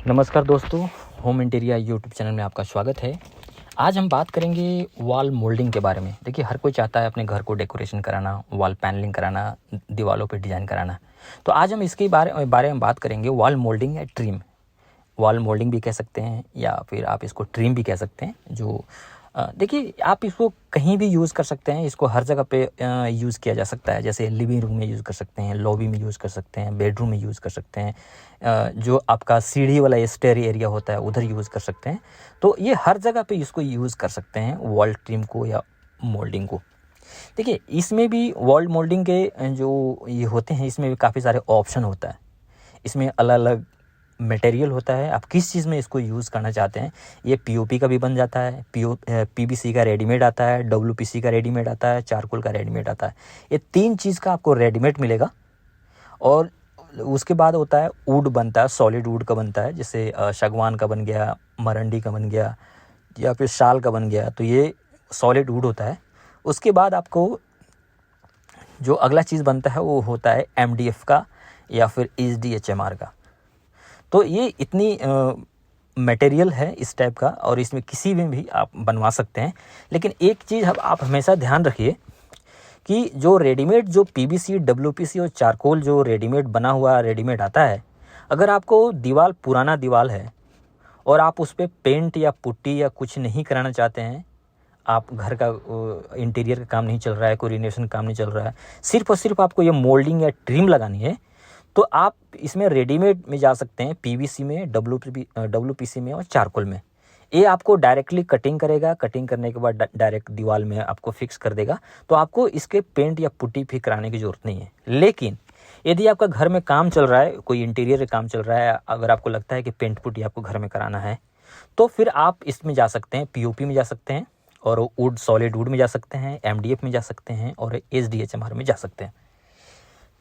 नमस्कार दोस्तों, home interior YouTube channel में आपका स्वागत है। आज हम बात करेंगे वॉल मोल्डिंग के बारे में। देखिए, हर कोई चाहता है अपने घर को डेकोरेशन कराना, वॉल पैनलिंग कराना, दीवारों पे डिज़ाइन कराना। तो आज हम इसके बारे में बात करेंगे वॉल मोल्डिंग या ट्रिम। वॉल मोल्डिंग भी कह सकते हैं या फिर आप इसको ट्रिम भी कह सकते हैं। जो देखिए, आप इसको कहीं भी यूज़ कर सकते हैं। इसको हर जगह पे यूज़ किया जा सकता है। जैसे लिविंग रूम में यूज़ कर सकते हैं, लॉबी में यूज़ कर सकते हैं, बेडरूम में यूज़ कर सकते हैं, जो आपका सीढ़ी वाला स्टेयर एरिया होता है उधर यूज़ कर सकते हैं। तो ये हर जगह पे इसको यूज़ कर सकते हैं, वॉल ट्रिम को या मोल्डिंग को। देखिए, इसमें भी वॉल मोल्डिंग के जो ये होते हैं, इसमें भी काफ़ी सारे ऑप्शन होता है। इसमें अलग अलग मटेरियल होता है, आप किस चीज़ में इसको यूज़ करना चाहते हैं। ये पीओपी का भी बन जाता है, पीवीसी का रेडीमेड आता है, डब्ल्यूपीसी का रेडीमेड आता है, चारकोल का रेडीमेड आता है। ये तीन चीज़ का आपको रेडीमेड मिलेगा। और उसके बाद होता है वुड बनता है, सॉलिड वुड का बनता है। जैसे सागवान का बन गया, मरंडी का बन गया या फिर शाल का बन गया, तो ये सॉलिड वुड होता है। उसके बाद आपको जो अगला चीज़ बनता है वो होता है एमडीएफ का या फिर एचडीएचएमआर का। तो ये इतनी मटेरियल है इस टाइप का, और इसमें किसी में भी आप बनवा सकते हैं। लेकिन एक चीज़ आप हमेशा ध्यान रखिए कि जो रेडीमेड जो पीवीसी, डब्ल्यूपीसी और चारकोल जो रेडीमेड बना हुआ रेडीमेड आता है, अगर आपको दीवार पुराना दीवार है और आप उस पर पेंट या पुट्टी या कुछ नहीं कराना चाहते हैं, आप घर का इंटीरियर का काम नहीं चल रहा है, कोई रिनोवेशन काम नहीं चल रहा है, सिर्फ और सिर्फ आपको ये मोल्डिंग या ट्रिम लगानी है, तो आप इसमें रेडीमेड में जा सकते हैं। पीवीसी में, डब्ल्यूपीसी में और चारकोल में। ये आपको डायरेक्टली कटिंग करेगा, कटिंग करने के बाद डायरेक्ट दीवार में आपको फिक्स कर देगा। तो आपको इसके पेंट या पुट्टी भी कराने की ज़रूरत नहीं है। लेकिन यदि आपका घर में काम चल रहा है, कोई इंटीरियर का काम चल रहा है, अगर आपको लगता है कि पेंट पुट्टी आपको घर में कराना है, तो फिर आप इसमें जा सकते हैं, पीओपी में जा सकते हैं, और वुड, सॉलिड वुड में जा सकते हैं, एमडीएफ में जा सकते हैं, और एचडीएचएमआर में जा सकते हैं।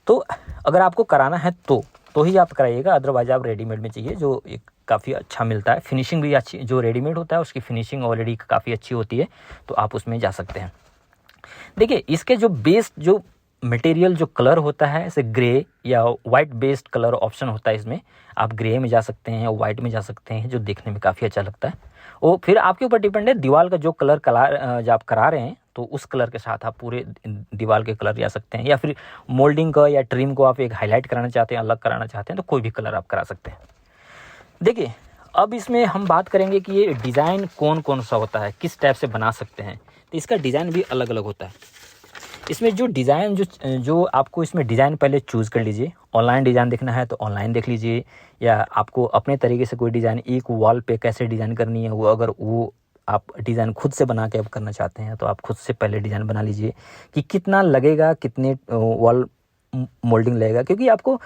तो अगर आपको कराना है तो ही आप कराइएगा, अदरवाइज आप रेडीमेड में चाहिए, जो एक काफ़ी अच्छा मिलता है। फिनिशिंग भी अच्छी, जो रेडीमेड होता है उसकी फिनिशिंग ऑलरेडी काफ़ी अच्छी होती है, तो आप उसमें जा सकते हैं। देखिए, इसके जो बेस्ड जो मटेरियल जो कलर होता है, जैसे ग्रे या वाइट बेस्ड कलर ऑप्शन होता है। इसमें आप ग्रे में जा सकते हैं, वाइट में जा सकते हैं, जो देखने में काफ़ी अच्छा लगता है। वो फिर आपके ऊपर डिपेंड है, दीवार का जो कलर जो आप करा रहे हैं, तो उस कलर के साथ आप पूरे दीवार के कलर जा सकते हैं। या फिर मोल्डिंग का या ट्रिम को आप एक हाईलाइट कराना चाहते हैं, अलग कराना चाहते हैं, तो कोई भी कलर आप करा सकते हैं। देखिए, अब इसमें हम बात करेंगे कि ये डिज़ाइन कौन कौन सा होता है, किस टाइप से बना सकते हैं। तो इसका डिज़ाइन भी अलग अलग होता है। इसमें जो डिज़ाइन जो आपको इसमें डिज़ाइन पहले चूज़ कर लीजिए। ऑनलाइन डिज़ाइन देखना है तो ऑनलाइन देख लीजिए, या आपको अपने तरीके से कोई डिज़ाइन एक वॉल पे कैसे डिज़ाइन करनी है, वो अगर वो आप डिज़ाइन खुद से बना के आप करना चाहते हैं, तो आप खुद से पहले डिज़ाइन बना लीजिए कि कितना लगेगा, कितने वॉल मोल्डिंग लगेगा। क्योंकि आपको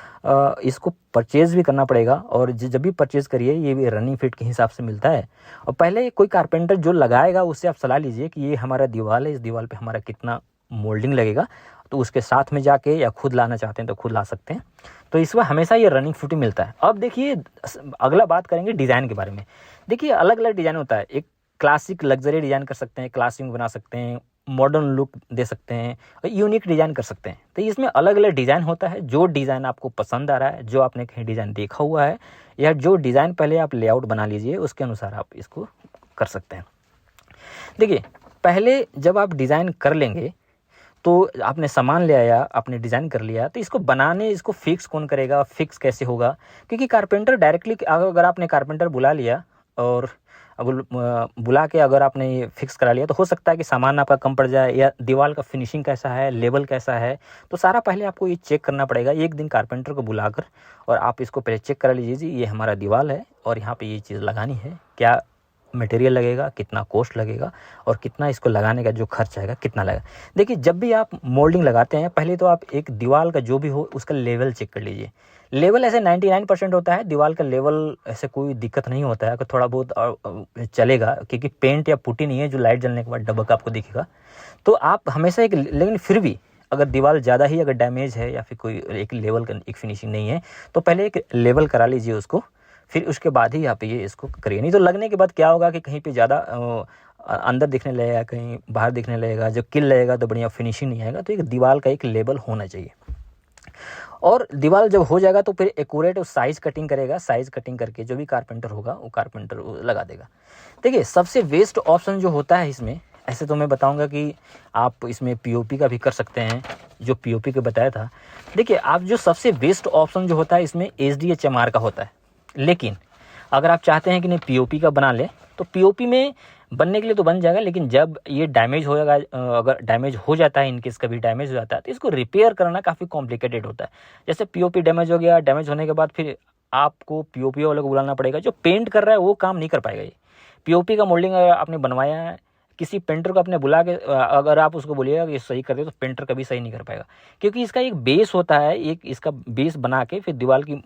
इसको परचेज़ भी करना पड़ेगा, और जब भी परचेज़ करिए, ये भी रनिंग फिट के हिसाब से मिलता है। और पहले कोई कारपेंटर जो लगाएगा उससे आप सलाह लीजिए कि ये हमारा दीवार है, इस दीवार पे हमारा कितना मोल्डिंग लगेगा, तो उसके साथ में जाके, या खुद लाना चाहते हैं तो खुद ला सकते हैं। तो इसमें हमेशा ये रनिंग फिट मिलता है। अब देखिए, अगला बात करेंगे डिज़ाइन के बारे में। देखिए, अलग अलग डिज़ाइन होता है। एक क्लासिक लग्जरी डिज़ाइन कर सकते हैं, क्लासिक बना सकते हैं, मॉडर्न लुक दे सकते हैं, और यूनिक डिज़ाइन कर सकते हैं। तो इसमें अलग अलग डिज़ाइन होता है। जो डिज़ाइन आपको पसंद आ रहा है, जो आपने कहीं डिज़ाइन देखा हुआ है, या जो डिज़ाइन पहले आप लेआउट बना लीजिए, उसके अनुसार आप इसको कर सकते हैं। देखिए, पहले जब आप डिज़ाइन कर लेंगे, तो आपने सामान ले आया, आपने डिज़ाइन कर लिया, तो इसको बनाने, इसको फिक्स कौन करेगा, फिक्स कैसे होगा। क्योंकि कारपेंटर डायरेक्टली, अगर आपने कारपेंटर बुला लिया और बुला के अगर आपने ये फिक्स करा लिया, तो हो सकता है कि सामान आपका कम पड़ जाए, या दीवार का फिनिशिंग कैसा है, लेवल कैसा है, तो सारा पहले आपको ये चेक करना पड़ेगा। एक दिन कारपेंटर को बुलाकर और आप इसको पहले चेक करा लीजिए जी, ये हमारा दीवार है और यहाँ पे ये चीज़ लगानी है, क्या मटेरियल लगेगा, कितना कॉस्ट लगेगा, और कितना इसको लगाने का जो खर्च आएगा, कितना लगेगा। देखिए, जब भी आप मोल्डिंग लगाते हैं, पहले तो आप एक दीवार का जो भी हो उसका लेवल चेक कर लीजिए। लेवल ऐसे 99% होता है, दीवार का लेवल ऐसे कोई दिक्कत नहीं होता है। अगर थोड़ा बहुत चलेगा, क्योंकि पेंट या पुट्टी नहीं है जो लाइट जलने के बाद डबक आपको दिखेगा। तो आप हमेशा लेकिन फिर भी अगर दीवार ज़्यादा ही अगर डैमेज है, या फिर कोई एक लेवल का एक फिनिशिंग नहीं है, तो पहले एक लेवल करा लीजिए उसको, फिर उसके बाद ही आप ये इसको करिए। नहीं तो लगने के बाद क्या होगा कि कहीं पे ज़्यादा अंदर दिखने लगेगा, कहीं बाहर दिखने लगेगा, जब किल लगेगा तो बढ़िया फिनिशिंग नहीं आएगा। तो एक दीवार का एक लेवल होना चाहिए। और दीवार जब हो जाएगा तो फिर एक्यूरेट साइज़ कटिंग करेगा, साइज़ कटिंग करके जो भी कारपेंटर होगा वो कारपेंटर लगा देगा। देखिए सबसे बेस्ट ऑप्शन जो होता है इसमें, ऐसे तो मैं बताऊंगा कि आप इसमें पीओपी का भी कर सकते हैं, जो पीओपी का बताया था। देखिए आप जो सबसे बेस्ट ऑप्शन जो होता है इसमें एसडीएचएमआर का होता है, लेकिन अगर आप चाहते हैं कि नहीं पीओपी का बना लें तो पीओपी में बनने के लिए तो बन जाएगा, लेकिन जब ये डैमेज होगा, अगर डैमेज हो जाता है, इनकेस कभी डैमेज हो जाता है तो इसको रिपेयर करना काफ़ी कॉम्प्लिकेटेड होता है। जैसे पीओपी डैमेज हो गया, डैमेज होने के बाद फिर आपको पीओपी वाले को बुलाना पड़ेगा, जो पेंट कर रहा है वो काम नहीं कर पाएगा। ये पीओपी का मोल्डिंग अगर आपने बनवाया है, किसी पेंटर को आपने बुला के अगर आप उसको बोलिएगा कि ये सही कर दे, तो पेंटर कभी सही नहीं कर पाएगा, क्योंकि इसका एक बेस होता है, एक इसका बेस बना के फिर दीवार की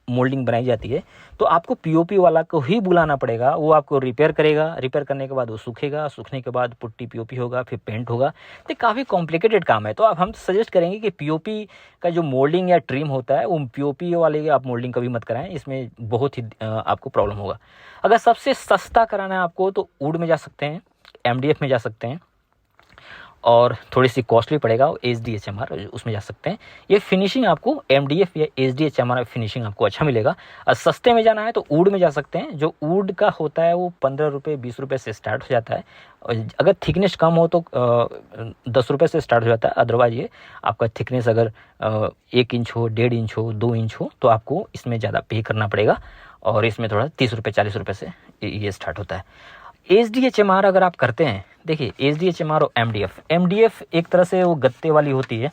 मोल्डिंग बनाई जाती है। तो आपको पीओपी वाला को ही बुलाना पड़ेगा, वो आपको रिपेयर करेगा, रिपेयर करने के बाद वो सूखेगा, सूखने के बाद पुट्टी पीओपी होगा, फिर पेंट होगा। तो काफ़ी कॉम्प्लिकेटेड काम है। तो अब हम सजेस्ट करेंगे कि पीओपी का जो मोल्डिंग या ट्रिम होता है वो पीओपी वाले आप मोल्डिंग कभी मत कराएं, इसमें बहुत ही आपको प्रॉब्लम होगा। अगर सबसे सस्ता कराना है आपको तो वुड में जा सकते हैं, एमडीएफ में जा सकते हैं, और थोड़ी सी कॉस्टली पड़ेगा एसडीएचएमआर, उसमें जा सकते हैं। ये फिनिशिंग आपको एमडीएफ या एसडीएचएमआर फिनिशिंग आपको अच्छा मिलेगा। और सस्ते में जाना है तो वुड में जा सकते हैं। जो वुड का होता है वो 15 रुपये 20 रुपये से स्टार्ट हो जाता है। और अगर थिकनेस कम हो तो 10 रुपये से स्टार्ट हो जाता है। अदरवाइज ये आपका थिकनेस अगर 1 इंच हो, 1.5 इंच हो, 2 इंच हो तो आपको इसमें ज़्यादा पे करना पड़ेगा, और इसमें थोड़ा 30 रुपये 40 रुपये से ये स्टार्ट होता है। एसडीएचएमआर अगर आप करते हैं, देखिए एसडीएचएमआर और एमडीएफ एक तरह से वो गत्ते वाली होती है,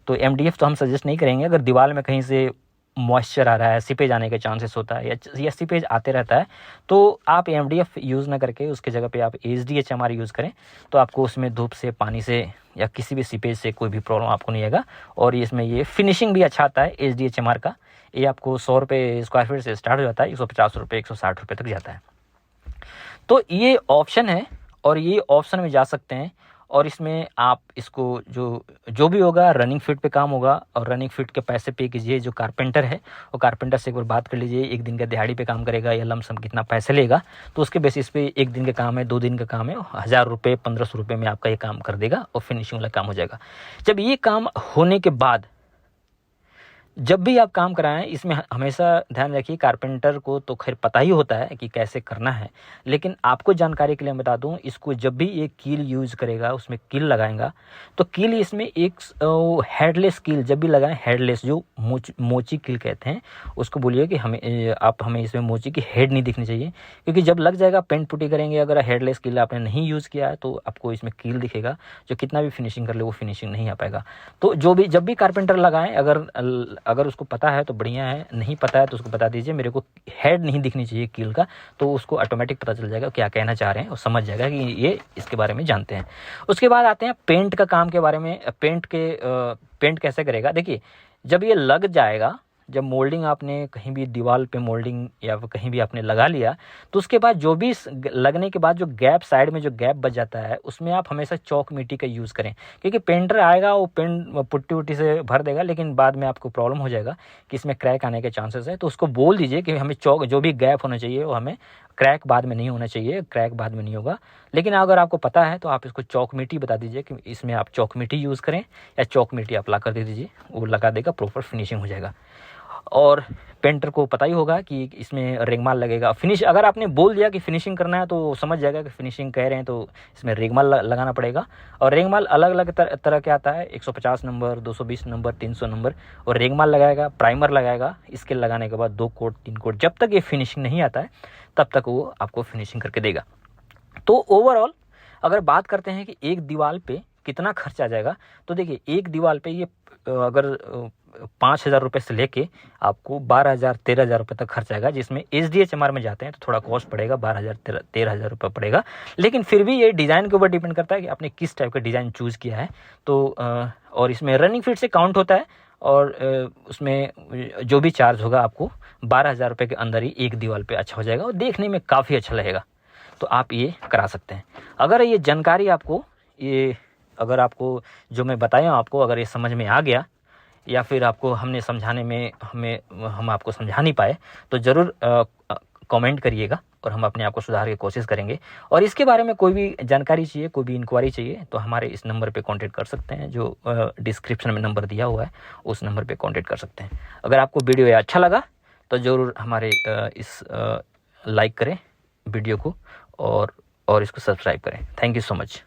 तो एमडीएफ तो हम सजेस्ट नहीं करेंगे। अगर दीवार में कहीं से मॉइस्चर आ रहा है, सीपेज आने के चांसेस होता है, या सीपेज आते रहता है, तो आप एमडीएफ यूज़ ना करके उसके जगह पे आप एसडीएचएमआर यूज़ करें, तो आपको उसमें धूप से, पानी से या किसी भी सीपेज से कोई भी प्रॉब्लम आपको नहीं आएगा। और इसमें ये फिनिशिंग भी अच्छा आता है एसडीएचएमआर का। ये आपको 100 रुपये स्क्वायर फीट से स्टार्ट हो जाता है, 150 रुपये 160 रुपये तक जाता है। तो ये ऑप्शन है, और ये ऑप्शन में जा सकते हैं। और इसमें आप इसको जो भी होगा रनिंग फिट पे काम होगा, और रनिंग फिट के पैसे पे कीजिए। जो कारपेंटर है वो कारपेंटर से एक बार बात कर लीजिए, एक दिन का दिहाड़ी पे काम करेगा या लमसम कितना पैसे लेगा, तो उसके बेसिस पे 1 दिन का काम है, 2 दिन का काम है, 1000 रुपये 1500 रुपये में आपका ये काम कर देगा और फिनिशिंग वाला काम हो जाएगा। जब ये काम होने के बाद जब भी आप काम कराएं, इसमें हमेशा ध्यान रखिए, कारपेंटर को तो खैर पता ही होता है कि कैसे करना है, लेकिन आपको जानकारी के लिए बता दूं, इसको जब भी एक कील यूज़ करेगा, उसमें कील लगाएगा, तो कील इसमें एक हेडलेस कील जब भी लगाएं, हेडलेस जो मोची कील कहते हैं, उसको बोलिए कि हमें इसमें मोची की हेड नहीं दिखनी चाहिए, क्योंकि जब लग जाएगा पेंट पुट्टी करेंगे, अगर हेडलेस कील आपने नहीं यूज़ किया है तो आपको इसमें कील दिखेगा, जो कितना भी फिनिशिंग कर ले वो फिनिशिंग नहीं आ पाएगा। तो जब भी कारपेंटर लगाएं, अगर उसको पता है तो बढ़िया है, नहीं पता है तो उसको बता दीजिए मेरे को हेड नहीं दिखनी चाहिए कील का, तो उसको ऑटोमेटिक पता चल जाएगा क्या कहना चाह रहे हैं और समझ जाएगा कि ये इसके बारे में जानते हैं। उसके बाद आते हैं पेंट का काम के बारे में। पेंट कैसे करेगा, देखिए जब ये लग जाएगा, जब मोल्डिंग आपने कहीं भी दीवार पे मोल्डिंग या कहीं भी आपने लगा लिया, तो उसके बाद जो भी लगने के बाद जो गैप, साइड में जो गैप बच जाता है, उसमें आप हमेशा चौक मिट्टी का यूज़ करें, क्योंकि पेंटर आएगा वो पेंट पुट्टी वुट्टी से भर देगा, लेकिन बाद में आपको प्रॉब्लम हो जाएगा कि इसमें क्रैक आने के चांसेस है। तो उसको बोल दीजिए कि हमें चौक, जो भी गैप होना चाहिए वो हमें, क्रैक बाद में नहीं होना चाहिए, क्रैक बाद में नहीं होगा। लेकिन अगर आपको पता है तो आप इसको चौक मिट्टी बता दीजिए कि इसमें आप चौक मिट्टी यूज़ करें, या चौक मिट्टी आप ला कर दे दीजिए, वो लगा देगा, प्रॉपर फिनिशिंग हो जाएगा। और पेंटर को पता ही होगा कि इसमें रेगमाल लगेगा। फिनिश अगर आपने बोल दिया कि फिनिशिंग करना है तो समझ जाएगा कि फिनिशिंग कह रहे हैं, तो इसमें रेगमाल लगाना पड़ेगा। और रेगमाल अलग अलग तरह के आता है, 150 नंबर, 220 नंबर, 300 नंबर। और रेगमाल लगाएगा, प्राइमर लगाएगा, इसके लगाने के बाद 2 कोट 3 कोट, जब तक ये फिनिशिंग नहीं आता है तब तक वो आपको फिनिशिंग करके देगा। तो ओवरऑल अगर बात करते हैं कि एक दीवार पे कितना खर्च आ जाएगा, तो देखिए एक दीवार पे ये अगर 5,000 रुपये से लेके आपको 12,000 13,000 रुपये तक खर्च आएगा, जिसमें एसडीएचएमआर में जाते हैं तो थोड़ा कॉस्ट पड़ेगा, 12,000 13,000 रुपये पड़ेगा। लेकिन फिर भी ये डिज़ाइन के ऊपर डिपेंड करता है कि आपने किस टाइप का डिज़ाइन चूज़ किया है। तो और इसमें रनिंग फीट से काउंट होता है, और उसमें जो भी चार्ज होगा आपको 12,000 रुपये के अंदर ही एक दीवार पे अच्छा हो जाएगा, और देखने में काफ़ी अच्छा लगेगा। तो आप ये करा सकते हैं। अगर ये जानकारी आपको, अगर आपको जो मैं बताया आपको, अगर ये समझ में आ गया, या फिर आपको हमने समझाने में हम आपको समझा नहीं पाए, तो ज़रूर कमेंट करिएगा और हम अपने आप को सुधार की कोशिश करेंगे। और इसके बारे में कोई भी जानकारी चाहिए, कोई भी इंक्वायरी चाहिए तो हमारे इस नंबर पे कांटेक्ट कर सकते हैं, जो डिस्क्रिप्शन में नंबर दिया हुआ है उस नंबर पे कांटेक्ट कर सकते हैं। अगर आपको वीडियो ये अच्छा लगा तो ज़रूर हमारे इस लाइक करें वीडियो को और इसको सब्सक्राइब करें। Thank you so much.